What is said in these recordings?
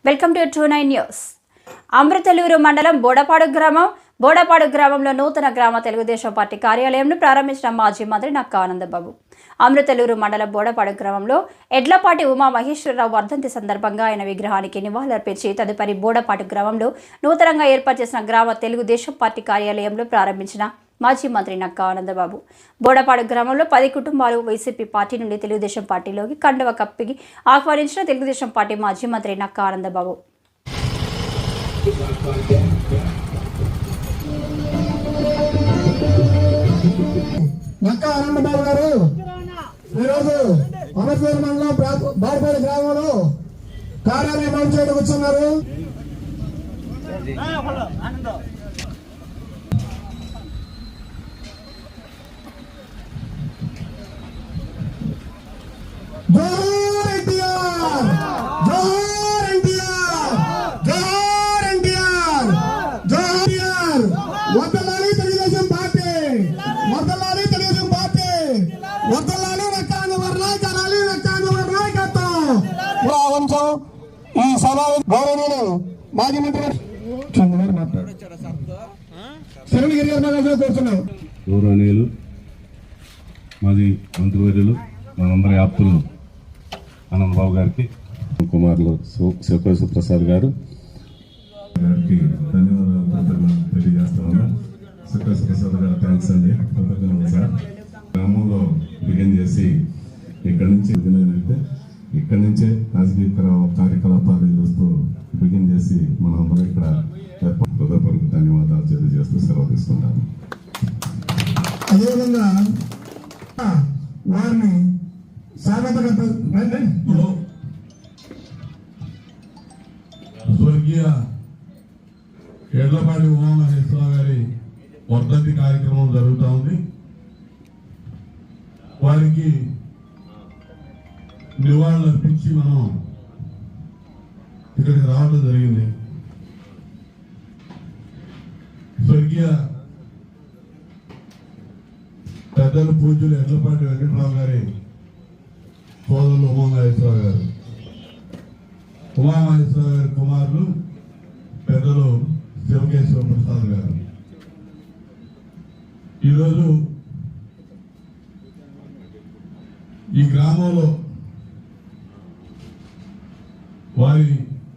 Welcome to 29 news. Amruthaluru మండలం బోడపాడు గ్రామంలో నూతన గ్రామ తెలుగుదేశం పార్టీ కార్యాలయంను ప్రారంభించిన మాజీ మంత్రి నక్కా ఆనందబాబు. అమృతలూరు మండలం బోడపాడు గ్రామంలో ఎడ్లపాటి ఉమా మహేశ్వరరావు వర్ధంతి సందర్భంగా ఆయన విగ్రహానికి నివాళులర్పించి తదుపరి బోడపాడు గ్రామంలో నూతనంగా ఏర్పాటు చేసిన గ్రామ తెలుగుదేశం పార్టీ కార్యాలయంలో ప్రారంభించిన మాజీ మంత్రి నక్కా ఆనందబాబు. బోడపాడు గ్రామంలో 10 కుటుంబాలు వైసీపీ పార్టీ నుండి తెలుగుదేశం పార్టీలోకి కండువ కప్పికి ఆహ్వానించిన తెలుగుదేశం పార్టీ మాజీ మంత్రి నక్కా ఆనందబాబు. నక్కా ఆనందబాబు గారు ఈరోజు అమర్పేట మండలం బోడపాడు గ్రామంలో కార్యాలయం చేయడం వచ్చున్నారు. ఈ సమావేశం గౌరవనీయులు మాజీ మంత్రి గౌరవనీయులు మాజీ మంత్రివర్యులు మనందరి ఆప్తులు ఆనందబాబు గారికి, కుమారులు శివకేశ్వర ప్రసాద్ గారికి ధన్యవాదాలు తెలియజేస్తాను. శివకేశ్వర ప్రసాద్ గారు థ్యాంక్స్ అండి. కృతజ్ఞతలు సార్. గ్రామంలో బిగిన్ చేసి ఇక్కడి నుంచే రాజకీయ కార్యకలాపాలు చూస్తూ బిగిన్ చేసి మనందరం ఇక్కడ హృదయపూర్వక ధన్యవాదాలు తెలియజేస్తూ సెలవు తీసుకుంటాను. అదేవిధంగా వారిని స్వర్గీయ ఎడ్లపాటి ఉమామహేశ్వరరావు గారి వర్ధంతి కార్యక్రమం జరుగుతూ ఉంది. వారికి నివాళులు అర్పించి మనం ఇక్కడికి రావడం జరిగింది. స్వర్గీయ పెద్దలు పూజ్యులు ఎడ్లపాటి వెంకటరావు గారి సోదరులు ఉమామహేశ్వరరావు గారు, ఉమామహేశ్వరరావు గారి కుమారులు పెద్దలు శివకేశ్వర ప్రసాద్ గారు. ఈరోజు ఈ గ్రామంలో వారి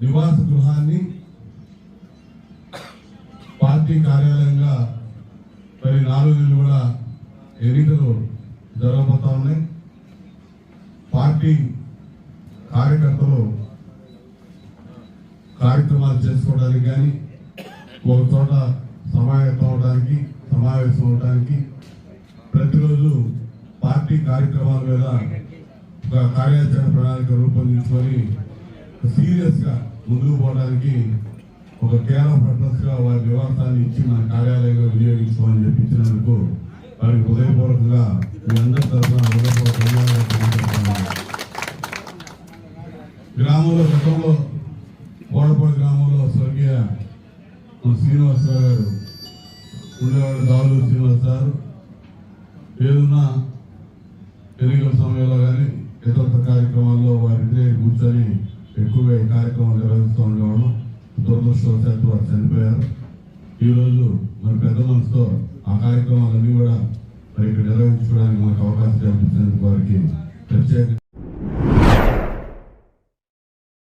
నివాస గృహాన్ని పార్టీ కార్యాలయంగా మరి 4 నెలలు కూడా ఎన్నికలు జరగబోతా ఉన్నాయి. పార్టీ కార్యకర్తలు కార్యక్రమాలు చేసుకోవడానికి కానీ ఒక చోట సమావేశం అవడానికి ప్రతిరోజు పార్టీ కార్యక్రమాల మీద ఒక కార్యాచరణ ప్రణాళిక రూపొందించుకొని సీరియస్ గా ముందుకు పోవడానికి ఒక కేర్ ఆఫ్ పర్పస్ గా వారి నివాసాన్ని ఇచ్చి మన కార్యాలయంగా వినియోగించుకోమని చెప్పించినందుకు వారికి హృదయపూర్వకంగా మీ అందరి తరఫున హృదయపూర్వక ధన్యవాదాలు తెలియజేస్తున్నాను. గ్రామంలో గతంలో బోడపాడు గ్రామంలో స్వర్గీయ శ్రీనివాసరావు గారు ఉండేవాడు. దావులూరు శ్రీనివాస గారు ఏదన్నా ఎన్నికల సమయంలో కానీ ఇతర కార్యక్రమాల్లో వారి కూర్చొని ఎక్కువగా ఈ కార్యక్రమాలు నిర్వహిస్తూ ఉండేవాడు. దురదృష్టవశాత్తు వారు చనిపోయారు. ఈరోజు మరి పెద్ద మనసుతో ఆ కార్యక్రమాలన్నీ కూడా మరి ఇక్కడ నిర్వహించుకోవడానికి మనకు అవకాశం కల్పించినందుకు వారికి ప్రత్యేక